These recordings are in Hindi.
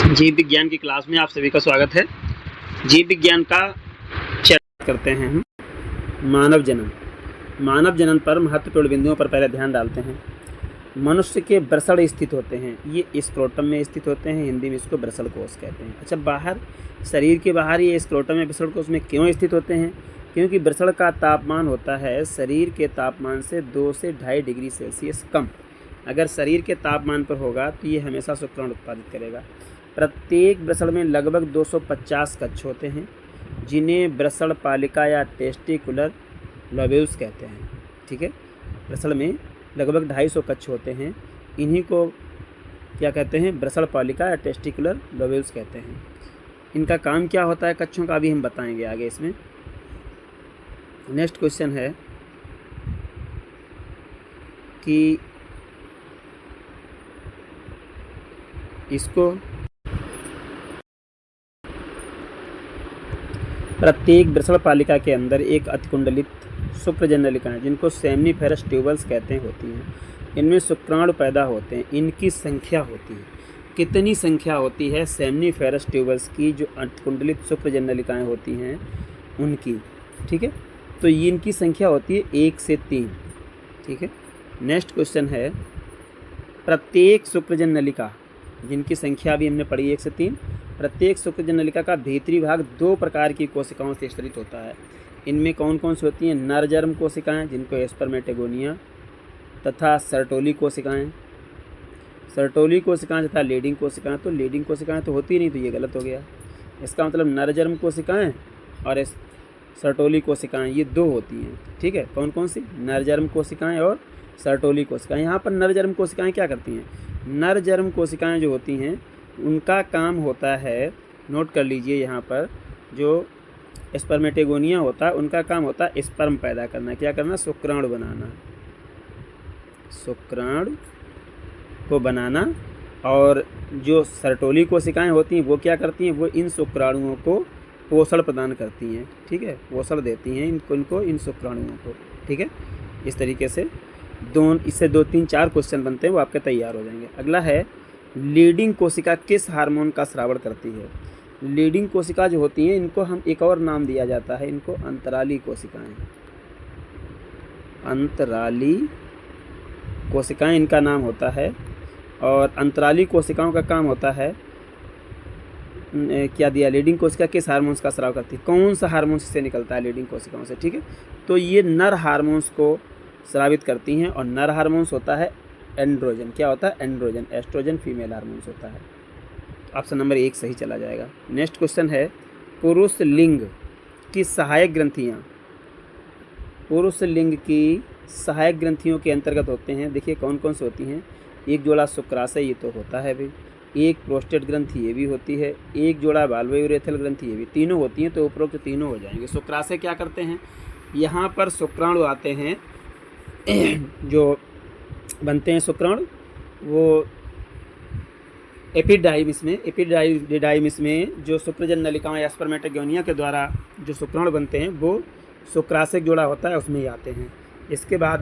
जीव विज्ञान की क्लास में आप सभी का स्वागत है। जीव विज्ञान का चर्चा करते हैं हम मानव जन्म। मानव जन्म पर महत्वपूर्ण बिंदुओं पर पहले ध्यान डालते हैं। मनुष्य के वृषण स्थित होते हैं, ये स्क्रोटम में स्थित होते हैं, हिंदी में इसको वृषण कोश कहते हैं। अच्छा, बाहर शरीर के बाहर ये स्क्रोटम या वृषण कोश में क्यों स्थित होते हैं? क्योंकि वृषण का तापमान होता है शरीर के तापमान से 2 से 2.5 डिग्री सेल्सियस कम। अगर शरीर के तापमान पर होगा तो ये हमेशा शुक्राणु उत्पादित करेगा। प्रत्येक वृषण में लगभग 250 कक्ष होते हैं, जिन्हें वृषण पालिका या टेस्टिकुलर लोब्यूल्स कहते हैं। ठीक है, वृषण में लगभग 250 कक्ष होते हैं, इन्हीं को क्या कहते हैं? वृषण पालिका या टेस्टिकुलर लोब्यूल्स कहते हैं। इनका काम क्या होता है कक्षों का, अभी हम बताएंगे आगे इसमें। नेक्स्ट क्वेश्चन है कि इसको प्रत्येक वृषण पालिका के अंदर एक अतिकुंडलित शुक्रजन्य नलिकाएं, जिनको सेमनीफेरस ट्यूबल्स कहते हैं, होती हैं। इनमें शुक्राणु पैदा होते हैं। इनकी संख्या होती है, कितनी संख्या होती है सेमनीफेरस ट्यूबल्स की, जो अतिकुंडलित शुक्रजन्य नलिकाएं होती हैं उनकी। ठीक है, तो ये इनकी संख्या होती है 1 से 3। ठीक है, नेक्स्ट क्वेश्चन है प्रत्येक शुक्रजन्य नलिका, जिनकी संख्या भी हमने पढ़ी 1 से 3। प्रत्येक शुक्रजन्य नलिका का भीतरी भाग 2 प्रकार की कोशिकाओं से स्थित होता है। इनमें कौन कौन सी होती हैं? नरजर्म कोशिकाएं, जिनको स्पर्मेटोगोनिया, तथा सर्टोली कोशिकाएं। सर्टोली कोशिकाएं तथा लीडिंग कोशिकाएं। तो लीडिंग कोशिकाएं तो होती नहीं, तो ये गलत हो गया। इसका मतलब नरजर्म कोशिकाएं और सर्टोली कोशिकाएं, ये 2 होती हैं। ठीक है, कौन कौन सी? नरजर्म कोशिकाएं और सर्टोली कोशिकाएं। यहाँ पर नरजर्म कोशिकाएं क्या करती हैं? नरजर्म कोशिकाएं जो होती हैं उनका काम होता है, नोट कर लीजिए यहाँ पर, जो स्पर्मेटोगोनिया होता है उनका काम होता है स्पर्म पैदा करना। क्या करना? शुक्राणु बनाना, शुक्राणु को बनाना। और जो सर्टोली कोशिकाएं होती हैं वो क्या करती हैं? वो इन शुक्राणुओं को पोषण प्रदान करती हैं। ठीक है, पोषण देती हैं इनको इन शुक्राणुओं को। ठीक है, इस तरीके से इससे 2, 3, 4 क्वेश्चन बनते हैं, वो आपके तैयार हो जाएंगे। अगला है लीडिंग कोशिका किस हार्मोन का स्रावण करती है? लीडिंग कोशिका जो होती हैं इनको हम एक और नाम दिया जाता है, इनको अंतराली कोशिकाएं। अंतराली कोशिकाएं इनका नाम होता है। और अंतराली कोशिकाओं का काम होता है, क्या दिया? लीडिंग कोशिका किस हार्मोन्स का स्राव करती है? कौन सा हार्मोन से निकलता है लीडिंग कोशिकाओं से? ठीक है, तो ये नर हार्मोन्स को स्रावित करती हैं। और नर हार्मोन्स होता है एंड्रोजन। क्या होता है? एंड्रोजन। एस्ट्रोजन फीमेल हार्मोन्स होता है। ऑप्शन नंबर 1 सही चला जाएगा। नेक्स्ट क्वेश्चन है पुरुष लिंग की सहायक ग्रंथियाँ, पुरुष लिंग की सहायक ग्रंथियों के अंतर्गत होते हैं। देखिए कौन कौन सी होती हैं। एक जोड़ा शुक्राशय, ये तो होता है भाई। एक प्रोस्टेट ग्रंथि, ये भी होती है। एक जोड़ा बाल्वोयूरेथल ग्रंथि, ये भी। तीनों होती हैं, तो उपरोक्त तीनों हो जाएंगे। शुक्राशय क्या करते हैं? यहाँ पर शुक्राणु आते हैं, जो बनते हैं शुक्राणु, वो एपिडाइमिस में जो शुक्रजन्य नलिकाओं या स्पर्मेटोगोनिया के द्वारा जो शुक्राणु बनते हैं वो शुक्राशय जोड़ा होता है, उसमें ही आते हैं। इसके बाद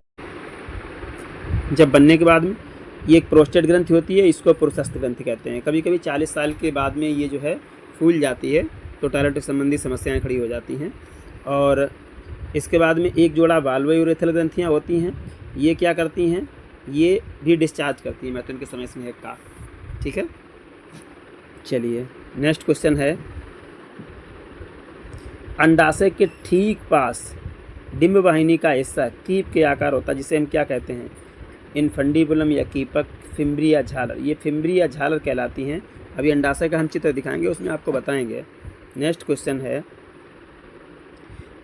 जब बनने के बाद में ये एक प्रोस्टेट ग्रंथि होती है, इसको पुरुषस्थ ग्रंथि कहते हैं। कभी कभी 40 साल के बाद में ये जो है फूल जाती है, तो टॉयलेट संबंधी समस्याएं खड़ी हो जाती हैं। और इसके बाद में एक जोड़ा बाल्वोयूरेथल ग्रंथियाँ होती हैं, ये क्या करती हैं? ये भी डिस्चार्ज करती है मैथुन के समय में का। ठीक है, चलिए नेक्स्ट क्वेश्चन है अंडाशय के ठीक पास डिंब वाहिनी का हिस्सा कीप के आकार होता है, जिसे हम क्या कहते हैं? इनफंडिबुलम या कीपक, फिम्बरी या झालर। ये फिम्बरी या झालर कहलाती हैं। अभी अंडाशय का हम चित्र दिखाएंगे, उसमें आपको बताएंगे। नेक्स्ट क्वेश्चन है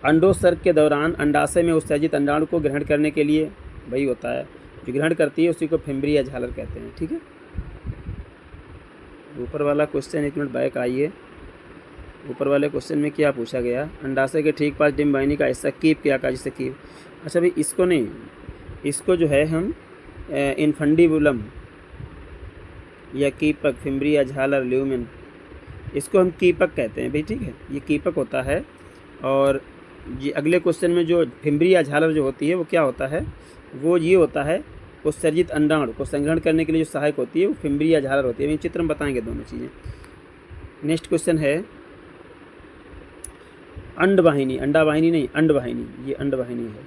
अंडोत्सर्ग के दौरान अंडाशय में उत्सर्जित अंडाणु को ग्रहण करने के लिए वही होता है, जो ग्रहण करती है उसी को फिम्बरी या झालर कहते हैं। ठीक है, ऊपर वाला क्वेश्चन, 1 मिनट बैक आइए। ऊपर वाले क्वेश्चन में क्या पूछा गया? अंडाशय के ठीक पास डिंब वाहिनी का हिस्सा कीप के आकार, जिससे कीप। अच्छा भाई, इसको नहीं, इसको जो है हम इनफंडिबुलम या कीपक, फिम्बरी या झालर, ल्यूमेन, इसको हम कीपक कहते हैं भाई। ठीक है, ये कीपक होता है। और ये अगले क्वेश्चन में जो फिम्बरी या झालर जो होती है वो क्या होता है? वो ये होता है उत्सर्जित अंडाणु को संग्रहण करने के लिए जो सहायक होती है वो फिम्बरी या झालर होती है। चित्र में बताएंगे दोनों चीज़ें। नेक्स्ट क्वेश्चन है अंडवाहिनी, अंडावाहिनी नहीं, अंडवाहिनी, ये अंडवाहिनी है।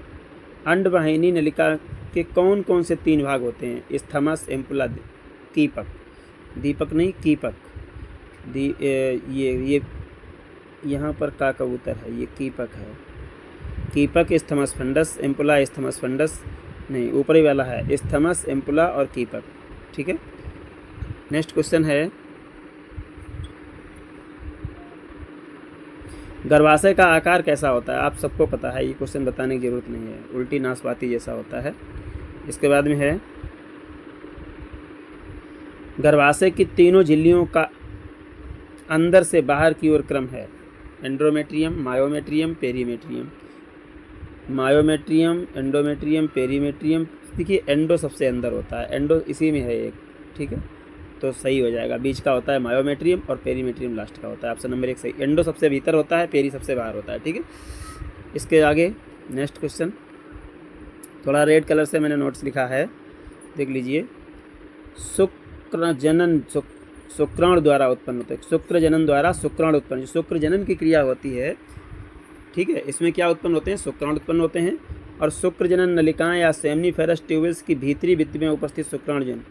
अंडवाहिनी नलिका के कौन कौन से 3 भाग होते हैं? Isthmus, ampulla, कीपक। दीपक नहीं, कीपक। ये यहाँ पर का कबूतर है, ये कीपक है। कीपक, isthmus fundus, ampulla isthmus fundus नहीं, ऊपरी वाला है स्थमस, एम्पुला और कीपक। ठीक है। नेक्स्ट क्वेश्चन है गर्भाशय का आकार कैसा होता है? आप सबको पता है, ये क्वेश्चन बताने की जरूरत नहीं है। उल्टी नाशपाती जैसा होता है। इसके बाद में है गर्भाशय की तीनों झिल्लियों का अंदर से बाहर की ओर क्रम है। Endometrium, myometrium, perimetrium. Myometrium, endometrium, perimetrium. देखिए एंडो सबसे अंदर होता है, एंडो इसी में है एक। ठीक है, तो सही हो जाएगा। बीच का होता है मायोमेट्रियम और पेरीमेट्रियम लास्ट का होता है। ऑप्शन नंबर 1 सही। एंडो सबसे भीतर होता है, पेरी सबसे बाहर होता है। ठीक है। इसके आगे नेक्स्ट क्वेश्चन, थोड़ा रेड कलर से मैंने नोट्स लिखा है, देख लीजिए। शुक्रजनन शुक्राणु द्वारा उत्पन्न होता है। शुक्रजनन द्वारा शुक्राणु उत्पन्न, जो शुक्रजनन की क्रिया होती है, ठीक है, इसमें क्या उत्पन्न होते हैं? शुक्राणु उत्पन्न होते हैं। और शुक्रजनन नलिकाएं या सेमनीफेरस ट्यूबल्स की भीतरी भित्ति में उपस्थित शुक्राणुजन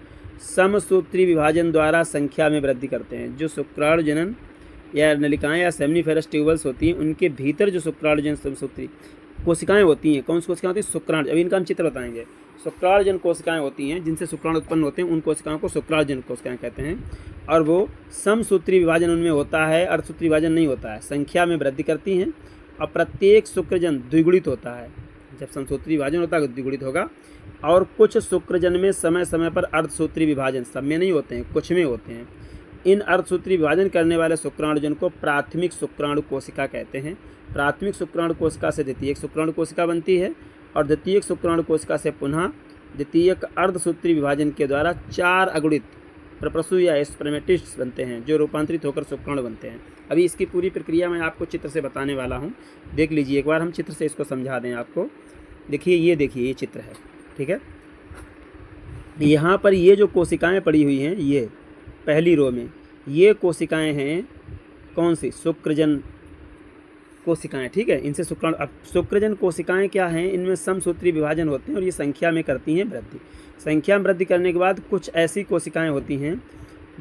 समसूत्री विभाजन द्वारा संख्या में वृद्धि करते हैं। जो शुक्राणुजनन या नलिकाएं या सेमनीफेरस ट्यूबल्स होती हैं, उनके भीतर जो शुक्राणुजन समसूत्री कोशिकाएं होती हैं, कौन सी कोशिकाएं होती हैं? शुक्राणु। अभी इनका हम चित्र बताएंगे। शुक्राणुजन कोशिकाएं होती हैं जिनसे शुक्राणु उत्पन्न होते हैं, उन कोशिकाओं को शुक्राणुजन कोशिकाएं कहते हैं। और वो समसूत्री विभाजन उनमें होता है, अर्धसूत्री विभाजन नहीं होता है। संख्या में वृद्धि करती हैं और प्रत्येक शुक्रजन द्विगुणित होता है। जब समसूत्री विभाजन होता है तो द्विगुणित होगा। और कुछ शुक्रजन में समय समय पर अर्धसूत्री विभाजन, सब में नहीं होते हैं, कुछ में होते हैं। इन अर्धसूत्री विभाजन करने वाले शुक्राणुजन को प्राथमिक शुक्राणु कोशिका कहते हैं। प्राथमिक शुक्राणु कोशिका से द्वितीयक शुक्राणु कोशिका बनती है और द्वितीयक शुक्राणु कोशिका से पुनः द्वितीयक अर्धसूत्री विभाजन के द्वारा 4 अगुणित प्रप्रसु या स्पर्मेटिड्स बनते हैं, जो रूपांतरित होकर शुक्राणु बनते हैं। अभी इसकी पूरी प्रक्रिया मैं आपको चित्र से बताने वाला हूँ, देख लीजिए एक बार। हम चित्र से इसको समझा दें आपको। देखिए ये चित्र है। ठीक है, यहाँ पर ये जो कोशिकाएं पड़ी हुई हैं, ये पहली रो में ये कोशिकाएं हैं कौन सी? शुक्रजन कोशिकाएं। ठीक है, इनसे शुक्राणु। अब शुक्रजन कोशिकाएं क्या हैं? इनमें समसूत्री विभाजन होते हैं और ये संख्या में करती हैं वृद्धि। संख्या में वृद्धि करने के बाद कुछ ऐसी कोशिकाएं होती हैं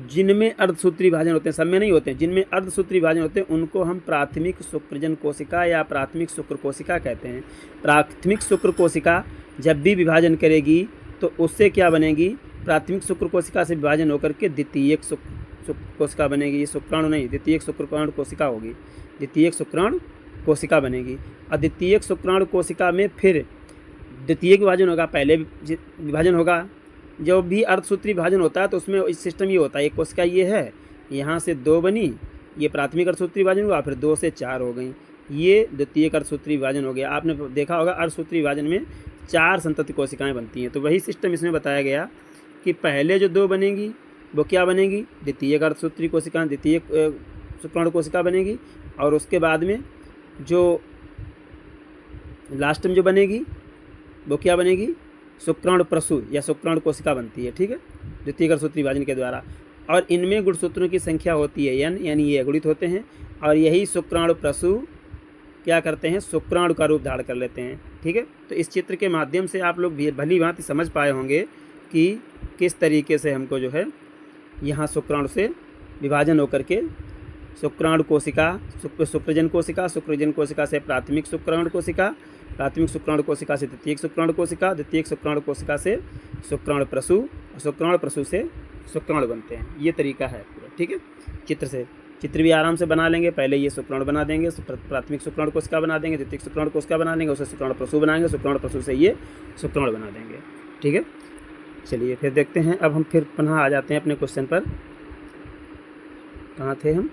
जिनमें अर्धसूत्री विभाजन होते हैं, सब में नहीं होते हैं। जिनमें अर्धसूत्री विभाजन होते हैं उनको हम प्राथमिक शुक्रजन कोशिका या प्राथमिक शुक्र कोशिका कहते हैं। प्राथमिक शुक्र कोशिका जब भी विभाजन करेगी तो उससे क्या बनेगी? प्राथमिक शुक्र कोशिका से विभाजन होकर के द्वितीयक शुक्र कोशिका बनेगी। ये शुक्राणु नहीं, द्वितीयक शुक्राणु कोशिका होगी। द्वितीयक शुक्राणु कोशिका बनेगी। और द्वितीयक शुक्राणु कोशिका में फिर द्वितीयक विभाजन होगा, पहले विभाजन होगा। जब भी अर्धसूत्री विभाजन होता है तो उसमें इस सिस्टम ये होता है, एक कोशिका ये है, यहाँ से 2 बनी, ये प्राथमिक अर्धसूत्री विभाजन हुआ, फिर 2 से 4 हो गई, ये द्वितीयक अर्धसूत्री विभाजन हो गया। आपने देखा होगा अर्धसूत्री विभाजन में 4 संतति कोशिकाएं बनती हैं। तो वही सिस्टम इसमें बताया गया कि पहले जो 2 बनेगी वो क्या बनेगी? द्वितीयक अर्धसूत्री कोशिका, द्वितीयक शुक्राणु कोशिका बनेगी। और उसके बाद में जो लास्ट में जो बनेगी वो क्या बनेगी? शुक्राणु प्रसु या शुक्राणु कोशिका बनती है। ठीक है, द्वितीयक अर्धसूत्री विभाजन के द्वारा। और इनमें गुणसूत्रों की संख्या होती है n, यानी ये अगुणित होते हैं। और यही शुक्राणु प्रसु क्या करते हैं? शुक्राणु का रूप धारण कर लेते हैं। ठीक है, तो इस चित्र के माध्यम से आप लोग भली भांति समझ पाए होंगे कि किस तरीके से हमको जो है यहाँ शुक्राणु से विभाजन होकर के शुक्राणु कोशिका, शुक्रजन कोशिका, शुक्रजन कोशिका से प्राथमिक शुक्राणु कोशिका, प्राथमिक शुक्राणु कोशिका से द्वितीयक शुक्राणु कोशिका, द्वितीयक शुक्राणु कोशिका से शुक्राणु प्रसु, शुक्राणु प्रसु से शुक्राणु बनते हैं। ये तरीका है पूरा। ठीक है, चित्र से, चित्र भी आराम से बना लेंगे। पहले ये शुक्राणु बना देंगे, प्राथमिक शुक्राणु कोशिका बना देंगे, द्वितीयक शुक्राणु कोशिका बना देंगे, उससे शुक्राणु प्रसु बनाएंगे, शुक्राणु प्रसु से ये शुक्राणु बना देंगे। ठीक है, चलिए फिर देखते हैं। अब हम फिर पुनः आ जाते हैं अपने क्वेश्चन पर। कहाँ थे हम?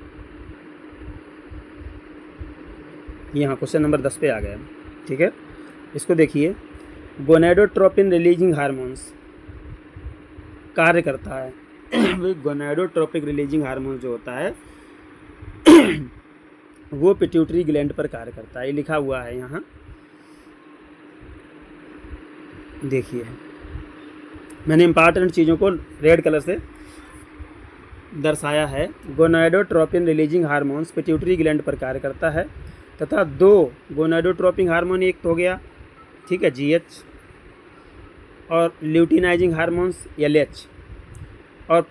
यहाँ क्वेश्चन नंबर 10 पे आ गए। ठीक है, इसको देखिए। गोनेडोट्रोपिन रिलीजिंग हार्मोन्स कार्य करता है। गोनेडोट्रोपिक रिलीजिंग हार्मोन जो होता है वो पिट्यूटरी ग्लैंड पर कार्य करता है। ये लिखा हुआ है यहाँ, देखिए। मैंने इंपॉर्टेंट चीज़ों को रेड कलर से दर्शाया है। Gonadotropin releasing hormones pituitary gland पर कार्य करता है तथा 2 गोनाडोट्रोपिन हार्मोन, एक तो हो गया, ठीक है, GH, और ल्यूटिनाइजिंग हार्मोन्स LH, और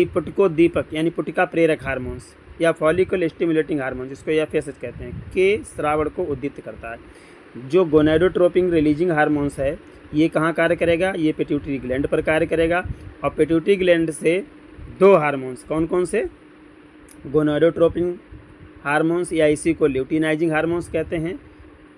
पुटिकोदीपक यानी पुटिका प्रेरक हार्मोन्स या फॉलिकल स्टिमुलेटिंग हार्मोन, जिसको FSH कहते हैं, के स्रावण को उद्दीप्त करता है। जो गोनाडोट्रोपिन रिलीजिंग हार्मोन्स है ये कहाँ कार्य करेगा, ये पिट्यूटरी ग्लैंड पर कार्य करेगा। और पिट्यूटरी ग्लैंड से 2 हार्मोन्स, कौन कौन से, गोनाडोट्रोपिन हार्मोन्स या इसी को ल्यूटिनाइजिंग हार्मोन्स कहते हैं,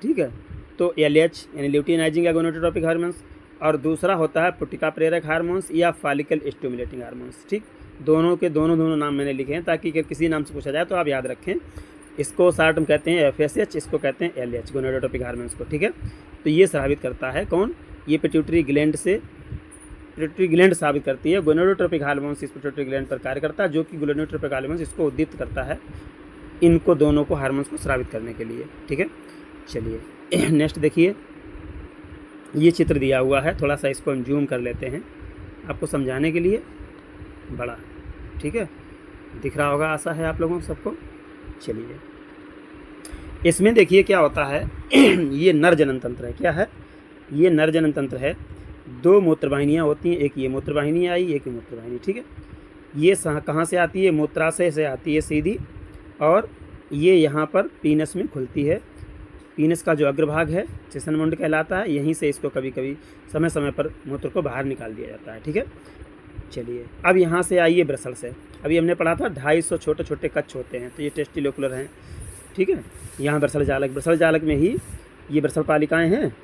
ठीक है। तो LH यानी ल्यूटिनाइजिंग या गोनाडोट्रोपिक हार्मोन्स, और दूसरा होता है पुटिका प्रेरक हार्मोन्स या फॉलिकल स्टिमुलेटिंग हार्मोन्स, ठीक। दोनों के दोनों नाम मैंने लिखे हैं ताकि अगर किसी नाम से पूछा जाए तो आप याद रखें। इसको शॉर्ट में कहते हैं FSH, इसको कहते हैं LH, गोनाडोट्रोपिक हार्मोन्स को, ठीक है। तो ये साबित करता है कौन, ये पिट्यूटरी ग्लैंड साबित करती है। गोनाडोट्रोपिक हार्मोन्स इस पिट्यूटरी ग्लैंड पर कार्य करता है, जो कि गोनाडोट्रोपिक हार्मोन्स इसको उद्दीप्त करता है, इनको दोनों को हार्मोन्स को स्रावित करने के लिए, ठीक है। चलिए नेक्स्ट देखिए, ये चित्र दिया हुआ है, थोड़ा सा इसको हम जूम कर लेते हैं आपको समझाने के लिए, बड़ा, ठीक है, दिख रहा होगा, आशा है आप लोगों को सबको। चलिए इसमें देखिए क्या होता है ये नर जनन तंत्र है, क्या है, ये नर जनन तंत्र है। 2 मूत्रवाहिनियाँ होती हैं, एक ये मूत्रवाहिनी आई, एक ये मूत्रवाहिनी, ठीक है। ये कहाँ से आती है, मूत्राशय से आती है सीधी, और ये यहाँ पर पीनस में खुलती है। पीनस का जो अग्रभाग है सेसनमुंड कहलाता है, यहीं से इसको कभी कभी समय समय पर मूत्र को बाहर निकाल दिया जाता है, ठीक है। चलिए अब यहाँ से आइए ब्रसल से। अभी हमने पढ़ा था 250 छोटे छोटे कच्छ होते हैं, तो ये टेस्टिलोकुलर हैं, ठीक है। यहाँ ब्रसल जालक में ही ये ब्रसल पालिकाएँ हैं,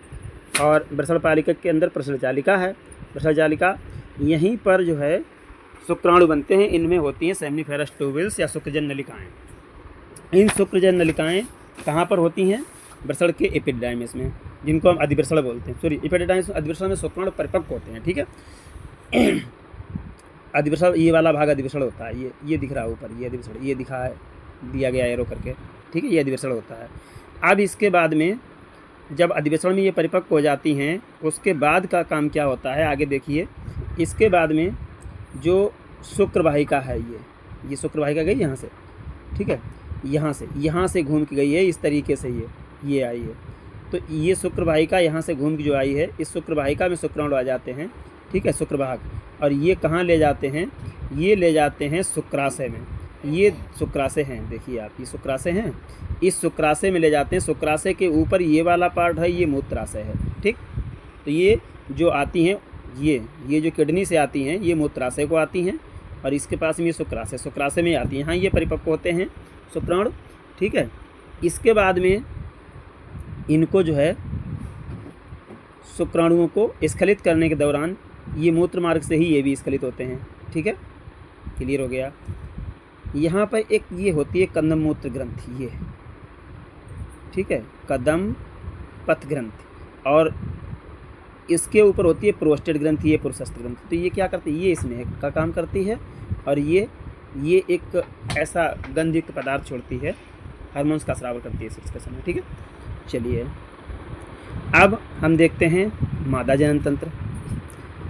और ब्रसल पालिका के अंदर प्रसल जालिका है। प्रसल जालिका यहीं पर जो है शुक्राणु बनते हैं, इनमें होती हैं सेमनीफेरस ट्यूबल्स या शुक्रजन नलिकाएँ। इन शुक्रजन नलिकाएँ कहाँ पर होती हैं, ब्रसल के एपिडाइमिस में, जिनको हम अधिब्रसल बोलते हैं। सॉरी, एपिडाइमिस में, अधिब्रसल में शुक्राणु परिपक्व होते हैं, ठीक है। अधिब्रसल ये वाला भाग अधिब्रसल होता है, ये दिख रहा है ऊपर, ये अधिब्रसल, ये दिखा है, दिया गया एरो करके, ठीक है, ये अधिब्रसल होता है। अब इसके बाद में जब अधिब्रसल में ये परिपक्व हो जाती हैं, उसके बाद का काम क्या होता है, आगे देखिए। इसके बाद में जो शुक्रवाहिका है, ये शुक्रवाहिका गई यहाँ से, ठीक है, यहाँ से घूम के गई है इस तरीके से, ये आई है। तो ये शुक्रवाहिका यहाँ से घूम के जो आई है, इस शुक्रवाहिका में शुक्राणु आ जाते हैं, ठीक है, शुक्रवाहक। और ये कहाँ ले जाते हैं, ये ले जाते हैं शुक्राशय में। ये शुक्राशय हैं, देखिए आप, ये शुक्राशय हैं, इस शुक्राशय में ले जाते हैं। शुक्राशय के ऊपर ये वाला पार्ट है, ये मूत्राशय है, ठीक। तो ये जो आती हैं, ये जो किडनी से आती हैं, ये मूत्राशय को आती हैं, और इसके पास में ये शुक्राशय में आती हैं। हाँ, ये परिपक्व होते हैं शुक्राणु, ठीक है। इसके बाद में इनको जो है शुक्राणुओं को स्खलित करने के दौरान ये मूत्र मार्ग से ही ये भी स्खलित होते हैं, ठीक है, क्लियर हो गया। यहाँ पर एक ये होती है कदम मूत्र ग्रंथि, ये, ठीक है, कदम पथ ग्रंथि, और इसके ऊपर होती है प्रोस्टेट ग्रंथि, ये पुरुषस्थ ग्रंथि। तो ये क्या करती है, ये इसमें का काम करती है, और ये एक ऐसा गंधयुक्त पदार्थ छोड़ती है, हार्मोन्स का स्राव करती है सेक्स के समय, ठीक है। चलिए अब हम देखते हैं मादा जनन तंत्र,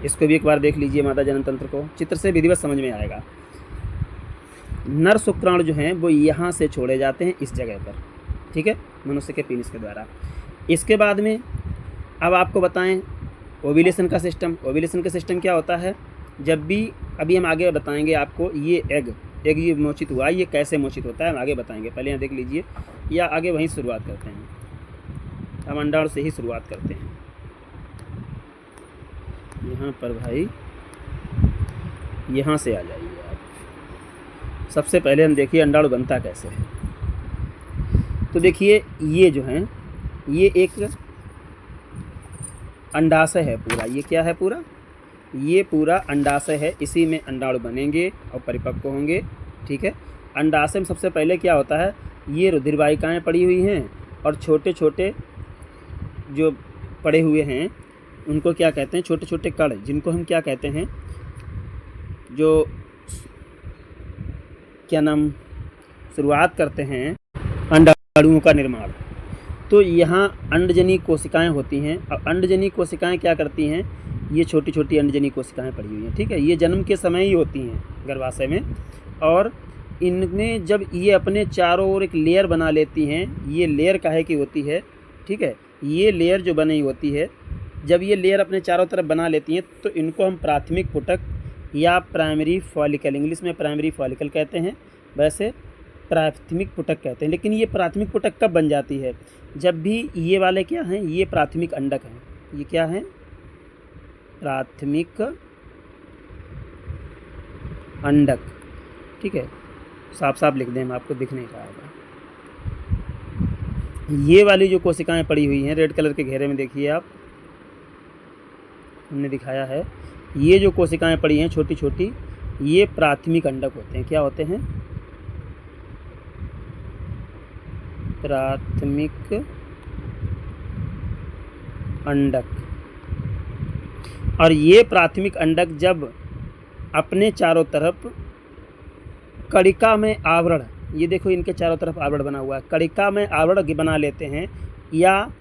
इसको भी एक बार देख लीजिए। मादा जनन तंत्र को चित्र से विधिवत समझ में आएगा। नर शुक्राणु जो हैं वो यहाँ से छोड़े जाते हैं इस जगह पर, ठीक है, मनुष्य के पीनिस के द्वारा। इसके बाद में अब आपको बताएं ओव्यूलेशन का सिस्टम। ओव्यूलेशन का सिस्टम क्या होता है, जब भी, अभी हम आगे बताएंगे आपको, ये एग ये मोचित हुआ, ये कैसे मोचित होता है हम आगे बताएंगे, पहले यहाँ देख लीजिए, या आगे वहीं शुरुआत करते हैं, हम अंडाणु से ही शुरुआत करते हैं। यहाँ पर भाई यहाँ से आ जाइए आप। सबसे पहले हम देखिए अंडाणु बनता कैसे है। तो देखिए ये जो है, ये एक अंडाशय है पूरा, ये क्या है पूरा, ये पूरा अंडाशय है, इसी में अंडाणु बनेंगे और परिपक्व होंगे, ठीक है। अंडाशय में सबसे पहले क्या होता है, ये रुधिरवाहिकाएँ पड़ी हुई हैं, और छोटे छोटे जो पड़े हुए हैं उनको क्या कहते हैं, छोटे छोटे कण, जिनको हम क्या कहते हैं, जो क्या नाम, शुरुआत करते हैं अंडाणुओं का निर्माण। तो यहाँ अंडजनी कोशिकाएं होती हैं, और अंडजनी कोशिकाएं क्या करती हैं, ये छोटी छोटी अंडजनी कोशिकाएं पड़ी हुई हैं, ठीक है, ये जन्म के समय ही होती हैं, गर्भाशय में। और इनमें जब ये अपने चारों ओर एक लेयर बना लेती हैं, ये लेयर काहे की होती है, ठीक है, ये लेयर जो बनी होती है, जब ये लेयर अपने चारों तरफ बना लेती हैं तो इनको हम प्राथमिक पुटक या प्राइमरी फॉलिकल, इंग्लिश में प्राइमरी फॉलिकल कहते हैं, वैसे प्राथमिक पुटक कहते हैं। लेकिन ये प्राथमिक पुटक कब बन जाती है, जब भी ये वाले क्या हैं, ये प्राथमिक अंडक हैं, ये क्या हैं, प्राथमिक अंडक, ठीक है, साफ साफ लिख दें, हम आपको दिख नहीं रहा होगा। ये वाली जो कोशिकाएं पड़ी हुई हैं रेड कलर के घेरे में, देखिए आप, हमने दिखाया है, ये जो कोशिकाएं पड़ी हैं छोटी छोटी, ये प्राथमिक अंडक होते हैं। क्या होते हैं, प्राथमिक अंडक। और ये प्राथमिक अंडक जब अपने चारों तरफ कणिका में आवरण, ये देखो इनके चारों तरफ आवरण बना हुआ है, कणिका में आवरण बना लेते हैं, या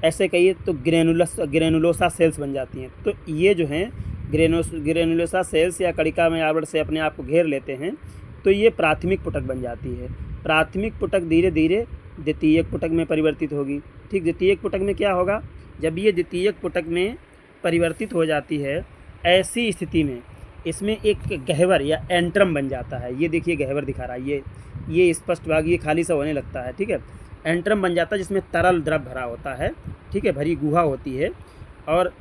ऐसे कहिए तो ग्रेनुलोसा सेल्स बन जाती हैं। तो ये जो हैं ग्रेनुलोसा सेल्स या कणिका में आवरण से अपने आप को घेर लेते हैं, तो ये प्राथमिक पुटक बन जाती है। प्राथमिक पुटक धीरे धीरे द्वितीयक पुटक में परिवर्तित होगी। ठीक, द्वितीयक पुटक में क्या होगा, जब ये द्वितीयक पुटक में परिवर्तित हो जाती है, ऐसी स्थिति में इसमें एक गह्वर या एंट्रम बन जाता है। ये देखिए गह्वर दिखा रहा है, ये स्पष्ट भाग ये खाली सा होने लगता है। ठीक है, एंट्रम बन जाता है जिसमें तरल द्रव भरा होता है, ठीक है, भरी गुहा होती है। और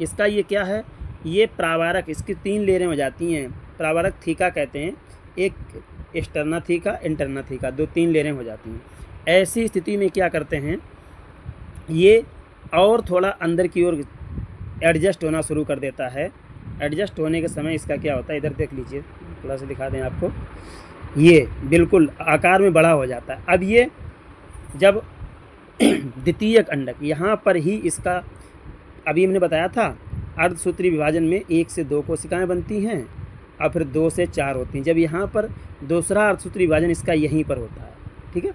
इसका ये क्या है, ये प्रावारक, इसकी 3 लेयरें हो जाती हैं, प्रावारक थीका कहते हैं, एक एक्सटर्ना थीका, इंटरना थीका, 2-3 लेयरें हो जाती हैं। ऐसी स्थिति में क्या करते हैं, ये और थोड़ा अंदर की ओर एडजस्ट होना शुरू कर देता है। एडजस्ट होने के समय इसका क्या होता है, इधर देख लीजिए, थोड़ा सा दिखा दें आपको, ये बिल्कुल आकार में बड़ा हो जाता है। अब ये जब द्वितीयक अंडक, यहाँ पर ही इसका, अभी हमने बताया था अर्धसूत्री विभाजन में 1 से 2 कोशिकाएं बनती हैं और फिर 2 से 4 होती हैं। जब यहाँ पर दूसरा अर्धसूत्री विभाजन इसका यहीं पर होता है, ठीक है,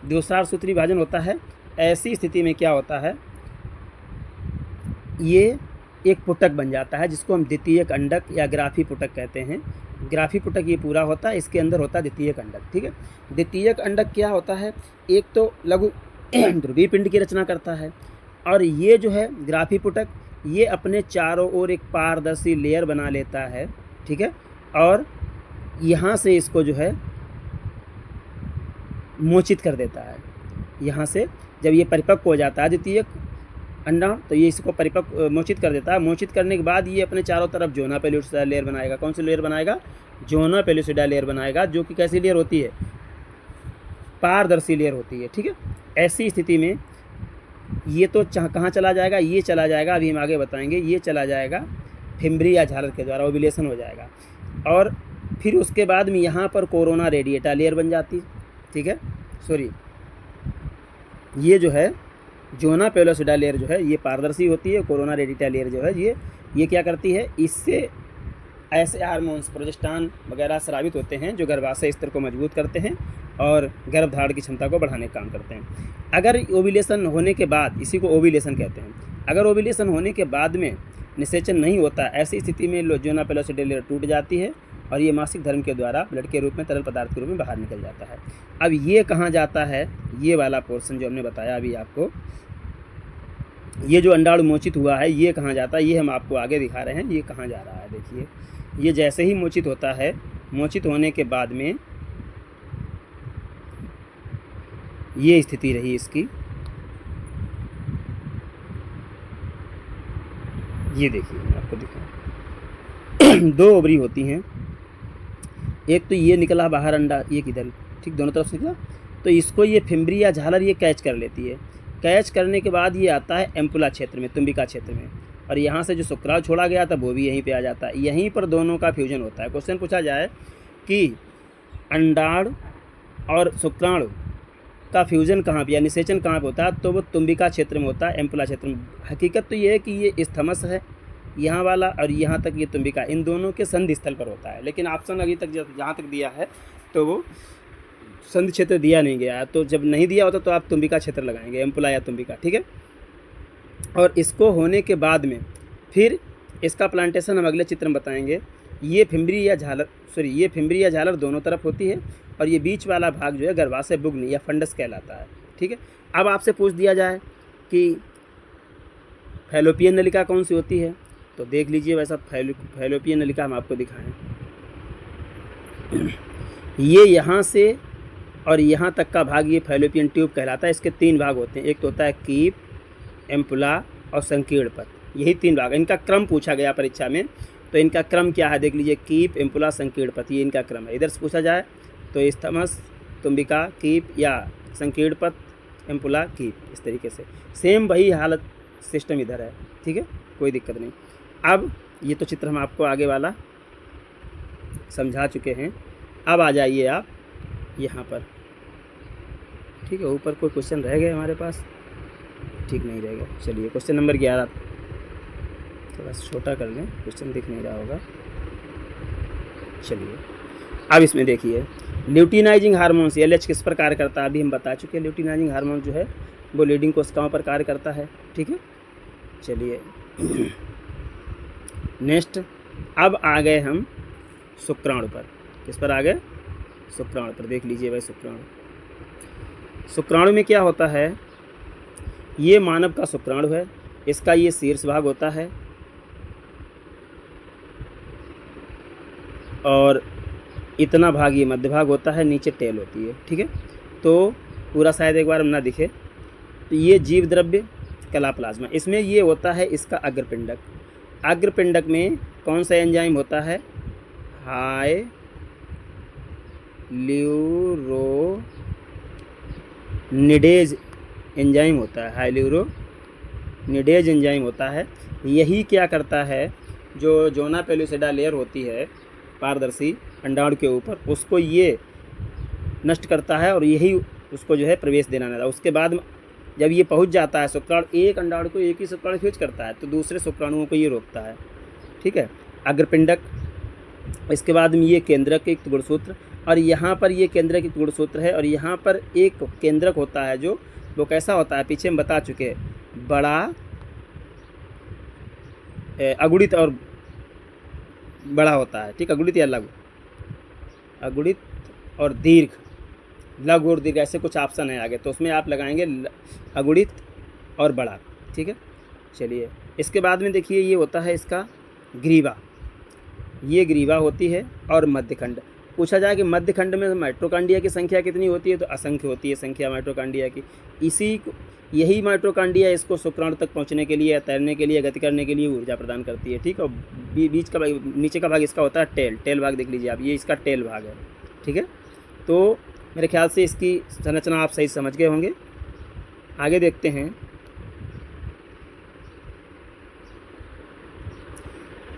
दूसरा अर्धसूत्री विभाजन होता है। ऐसी स्थिति में क्या होता है, ये एक पुटक बन जाता है जिसको हम द्वितीयक अंडक या ग्राफी पुटक कहते हैं। ग्राफी पुटक ये पूरा होता है, इसके अंदर होता है द्वितीयक अंडक। ठीक है, द्वितीयक अंडक क्या होता है, एक तो लघु ध्रुवीय पिंड की रचना करता है, और ये जो है ग्राफी पुटक, ये अपने चारों ओर एक पारदर्शी लेयर बना लेता है। ठीक है, और यहाँ से इसको जो है मोचित कर देता है। यहाँ से जब ये परिपक्व हो जाता है द्वितीयक अंडा, तो ये इसको परिपक्व मोचित कर देता है। मोचित करने के बाद ये अपने चारों तरफ जोना पेलुसिडा लेयर बनाएगा। कौन सी लेयर बनाएगा, जोना पेलुसिडा लेयर बनाएगा, जो कि कैसी लेयर होती है, पारदर्शी लेयर होती है। ठीक है, ऐसी स्थिति में ये तो कहाँ चला जाएगा, ये चला जाएगा, अभी हम आगे बताएंगे, ये चला जाएगा फिम्बरी या झालर के द्वारा ओव्यूलेशन हो जाएगा। और फिर उसके बाद में यहाँ पर कोरोना रेडिएटा लेयर बन जाती है। ठीक है, सॉरी, ये जो है जोना पेलोसिडा लेयर जो है ये पारदर्शी होती है। कोरोना रेडिएटा लेयर जो है ये क्या करती है, इससे ऐसे हार्मोन्स प्रोजेस्टेरॉन वगैरह स्रावित होते हैं जो गर्भाशय स्तर को मजबूत करते हैं और गर्भधारण की क्षमता को बढ़ाने का काम करते हैं। अगर ओव्यूलेशन होने के बाद, इसी को ओव्यूलेशन कहते हैं, अगर ओव्यूलेशन होने के बाद में निषेचन नहीं होता, ऐसी स्थिति में जोना पेलोसिडा लेयर टूट जाती है और ये मासिक धर्म के द्वारा ब्लड के रूप में, तरल पदार्थ के रूप में बाहर निकल जाता है। अब ये कहाँ जाता है, ये वाला पोर्शन जो हमने बताया अभी आपको, ये जो अंडाणु मोचित हुआ है ये कहाँ जाता है, ये हम आपको आगे दिखा रहे हैं, ये कहाँ जा रहा है। देखिए, ये जैसे ही मोचित होता है, मोचित होने के बाद में ये स्थिति रही इसकी, ये देखिए मैं आपको दिखाऊं 2 ओवरी होती हैं, एक तो ये निकला बाहर अंडा, ये किधर, ठीक, दोनों तरफ से निकला, तो इसको ये फिम्बरी या झालर ये कैच कर लेती है। कैच करने के बाद ये आता है एम्पुला क्षेत्र में, तुम्बिका क्षेत्र में, और यहाँ से जो शुक्राणु छोड़ा गया था वो भी यहीं पे आ जाता है। यहीं पर दोनों का फ्यूजन होता है। क्वेश्चन पूछा जाए कि अंडाणु और शुक्राणु का फ्यूजन कहाँ पे या निषेचन कहाँ पे होता है, तो वो तुम्बिका क्षेत्र में होता है, एम्पुला क्षेत्र में। हकीकत तो ये है कि ये स्थमस है यहाँ वाला और यहाँ तक ये तुम्बिका, इन दोनों के संधि स्थल पर होता है। लेकिन ऑप्शन अभी तक जहाँ तक दिया है तो वो संधि क्षेत्र दिया नहीं गया है, तो जब नहीं दिया होता तो आप तुम्बिका क्षेत्र लगाएंगे, एम्पुला या तुम्बिका। ठीक है, और इसको होने के बाद में फिर इसका प्लांटेशन हम अगले चित्र में बताएंगे। ये फिम्बरी या झालर दोनों तरफ होती है, और ये बीच वाला भाग जो है गर्भाशय बुग्न या फंडस कहलाता है। ठीक है, अब आपसे पूछ दिया जाए कि फैलोपियन नलिका कौन सी होती है, तो देख लीजिए वैसा फैलोपियन नलिका हम आपको दिखाएं। ये यहाँ से और यहाँ तक का भाग ये फैलोपियन ट्यूब कहलाता है। इसके 3 भाग होते हैं, एक तो होता है कीप, एम्पुला और संकीर्ण पथ, यही 3 भाग। इनका क्रम पूछा गया परीक्षा में, तो इनका क्रम क्या है देख लीजिए, कीप, एम्पुला, संकीर्ण पथ, ये इनका क्रम है। इधर से पूछा जाए तो स्थमस, तुम्बिका, कीप या संकीर्ण पथ, एम्पुला, कीप, इस तरीके से सेम वही हालत सिस्टम इधर है। ठीक है, कोई दिक्कत नहीं। अब ये तो चित्र हम आपको आगे वाला समझा चुके हैं। अब आ जाइए आप यहाँ पर। ठीक है, ऊपर कोई क्वेश्चन रह गए हमारे पास? ठीक नहीं रहेगा। चलिए क्वेश्चन नंबर 11 थोड़ा सा छोटा कर लें, क्वेश्चन दिख नहीं रहा होगा। चलिए अब इसमें देखिए, ल्यूटिनाइजिंग हार्मोन्स LH किस पर कार्य करता है, अभी हम बता चुके हैं। ल्यूटिनाइजिंग हार्मोन जो है वो लीडिंग कोशिकाओं पर कार्य करता है। ठीक है, चलिए नेक्स्ट, अब आ गए हम शुक्राणु पर। किस पर आ गए? शुक्राणु पर। देख लीजिए भाई, शुक्राणु में क्या होता है, ये मानव का शुक्राणु है, इसका ये शीर्ष भाग होता है और इतना भाग ये मध्य भाग होता है, नीचे टेल होती है। ठीक है, तो पूरा शायद एक बार ना दिखे। तो ये जीव द्रव्य कला प्लाज्मा, इसमें ये होता है इसका अग्रपिंडक। अग्रपिंडक में कौन सा एंजाइम होता है? हाइल्यूरोनिडेज एंजाइम होता है। हाइल्यूरोनिडेज एंजाइम होता है। यही क्या करता है, जो जोना पेलुसिडा लेयर होती है पारदर्शी अंडाणु के ऊपर, उसको ये नष्ट करता है और यही उसको जो है प्रवेश देना रहता है। उसके बाद जब ये पहुंच जाता है शुक्राणु, एक अंडाणु को एक ही शुक्राणु फ्यूज करता है, तो दूसरे शुक्राणुओं को ये रोकता है। ठीक है, अग्रपिंडक। इसके बाद में ये केंद्रक एक गुणसूत्र, और यहाँ पर ये केंद्रक एक गुणसूत्र है, और यहाँ पर एक केंद्रक होता है जो वो कैसा होता है, पीछे हम बता चुके हैं, बड़ा, अगुणित और बड़ा होता है। ठीक, अगुणित या लघु, अगुणित और दीर्घ, लघु और दीर्घ, ऐसे कुछ ऑप्शन है आगे, तो उसमें आप लगाएंगे अगुणित और बड़ा। ठीक है, चलिए इसके बाद में देखिए, ये होता है इसका ग्रीवा, ये ग्रीवा होती है, और मध्यखंड। पूछा जाए कि मध्यखंड में माइटोकांड्रिया की संख्या कितनी होती है, तो असंख्य होती है संख्या माइटोकांड्रिया की। यही माइटोकांड्रिया इसको शुक्राणु तक पहुंचने के लिए, तैरने के लिए, गति करने के लिए ऊर्जा प्रदान करती है। ठीक है, और बीच का भाग, नीचे का भाग इसका होता है टेल भाग, देख लीजिए आप, ये इसका टेल भाग है। ठीक है, तो मेरे ख्याल से इसकी संरचना आप सही समझ गए होंगे। आगे देखते हैं,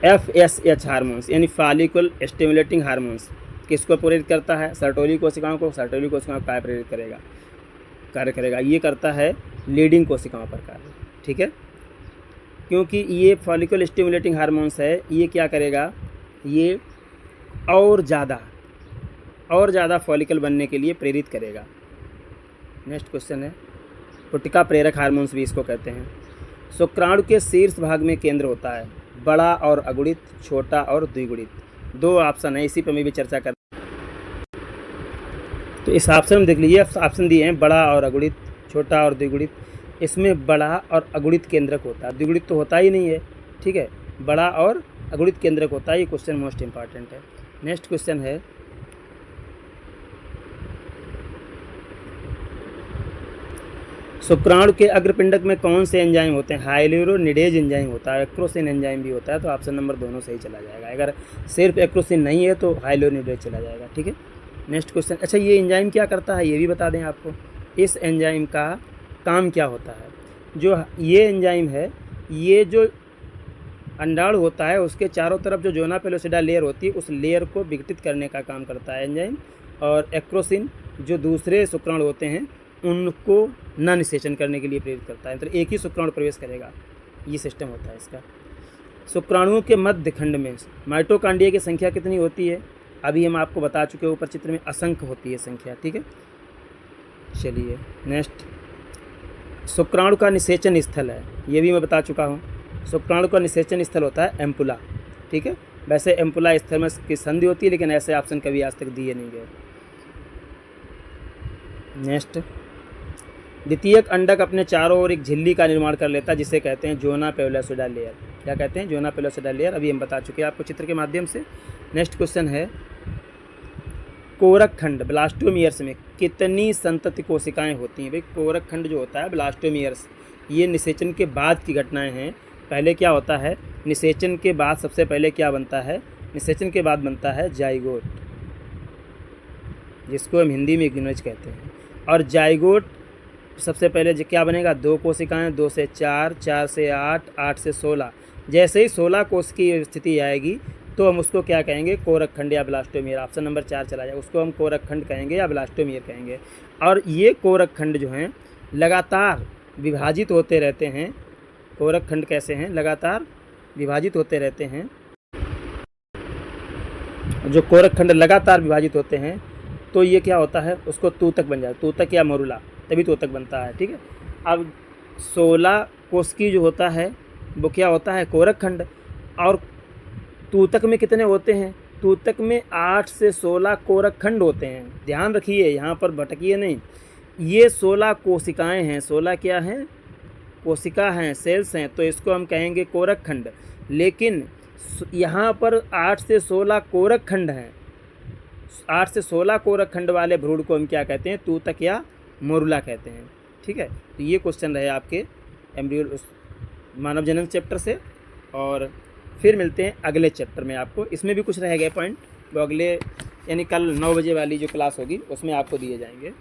FSH हार्मोन्स यानी फॉलिकल स्टिमुलेटिंग हार्मोन्स किसको प्रेरित करता है? सर्टोली कोशिकाओं को। सर्टोली कोशिकाओं को प्रेरित कार्य करेगा, ये करता है लीडिंग कोशिकाओं पर कार्य। ठीक है, क्योंकि ये फॉलिकल स्टिमुलेटिंग हार्मोन्स है, ये क्या करेगा, ये और ज़्यादा फॉलिकल बनने के लिए प्रेरित करेगा। नेक्स्ट क्वेश्चन है, पुटिका प्रेरक हार्मोन्स भी इसको कहते हैं। शुक्राणु के शीर्ष भाग में केंद्र होता है, बड़ा और अगुणित, छोटा और द्विगुणित, 2 ऑप्शन है, इसी पर मैं भी चर्चा कर। तो इस ऑप्शन में देख लीजिए, ऑप्शन दिए हैं बड़ा और अगुणित, छोटा और द्विगुणित। इसमें बड़ा और अगुणित केंद्रक होता है, द्विगुणित तो होता ही नहीं है। ठीक है, बड़ा और अगुणित केंद्रक होता है, ये क्वेश्चन मोस्ट इंपॉर्टेंट है। नेक्स्ट क्वेश्चन है, शुक्राणु के अग्रपिंडक में कौन से एंजाइम होते हैं? हाइल्यूरोनिडेज एंजाइम होता है, एक्रोसिन एंजाइम भी होता है, तो ऑप्शन नंबर दोनों सही चला जाएगा। अगर सिर्फ एक्रोसिन नहीं है तो हाइल्यूरोनिडेज चला जाएगा। ठीक है, नेक्स्ट क्वेश्चन, अच्छा ये एंजाइम क्या करता है, ये भी बता दें आपको। इस एंजाइम का काम क्या होता है? जो ये एंजाइम है, ये जो अंडाणु होता है उसके चारों तरफ जो जोना पेलोसिडा लेयर होती है, उस लेयर को विघटित करने का काम करता है एंजाइम। और एक्रोसिन जो दूसरे शुक्राणु होते हैं उनको न निषेचन करने के लिए प्रेरित करता है, मतलब एक ही शुक्राणु प्रवेश करेगा, ये सिस्टम होता है इसका। शुक्राणुओं के मध्य खंड में माइटोकांड्रिया की संख्या कितनी होती है? अभी हम आपको बता चुके, ऊपर चित्र में असंख्य होती है संख्या। ठीक है, चलिए नेक्स्ट, शुक्राणु का निषेचन स्थल है, ये भी मैं बता चुका हूँ। शुक्राणु का निषेचन स्थल होता है एम्पुला। ठीक है, वैसे एम्पुला स्थर्मस की संधि होती है, लेकिन ऐसे ऑप्शन कभी आज तक दिए नहीं गए। नेक्स्ट, द्वितीयक अंडक अपने चारों ओर एक झिल्ली का निर्माण कर लेता है जिसे कहते हैं जोना पेलोसिडा लेयर। क्या कहते हैं? Zona pellucida layer. अभी हम बता चुके हैं आपको चित्र के माध्यम से। नेक्स्ट क्वेश्चन है, कोरक खंड ब्लास्टोमियर्स में कितनी संतति कोशिकाएं होती हैं? भाई कोरक खंड जो होता है ब्लास्टोमियर्स, ये निषेचन के बाद की घटनाएं हैं। पहले क्या होता है? निषेचन के बाद सबसे पहले क्या बनता है? निषेचन के बाद बनता है जाइगोट, जिसको हम हिंदी में इग्निनोज कहते हैं। और जाइगोट सबसे पहले क्या बनेगा? 2 कोशिकाएं, 2 से 4, 4 से 8, 8 से 16। जैसे ही 16 कोश की स्थिति आएगी तो हम उसको क्या कहेंगे? कोरक खंड या ब्लास्टोमियर। ऑप्शन नंबर 4 चला जाए, उसको हम कोरक खंड कहेंगे या ब्लास्टोमियर कहेंगे। और ये कोरक खंड जो हैं लगातार विभाजित होते रहते हैं। कोरक खंड कैसे हैं? लगातार विभाजित होते रहते हैं। जो कोरक खंड लगातार विभाजित होते हैं तो ये क्या होता है? उसको तूतक बन जाता है, तूतक या मरुला, तभी तूतक बनता है। ठीक है। अब 16 कोश की जो होता है वो क्या होता है? कोरक खंड। और तूतक में कितने होते हैं? तूतक में 8 से 16 कोरक खंड होते हैं। ध्यान रखिए, यहाँ पर भटकिए नहीं। ये 16 कोशिकाएं हैं। 16 क्या हैं? कोशिका हैं, सेल्स हैं, तो इसको हम कहेंगे कोरक खंड। लेकिन यहाँ पर 8 से 16 कोरक खंड हैं। 8 से 16 कोरक खंड वाले भ्रूण को हम क्या कहते हैं? तूतक या मोरुला कहते हैं। ठीक है। तो ये क्वेश्चन रहे आपके एम्ब्रियो मानव जनन चैप्टर से। और फिर मिलते हैं अगले चैप्टर में आपको। इसमें भी कुछ रह गए पॉइंट, वो अगले यानी कल 9 बजे वाली जो क्लास होगी उसमें आपको दिए जाएंगे।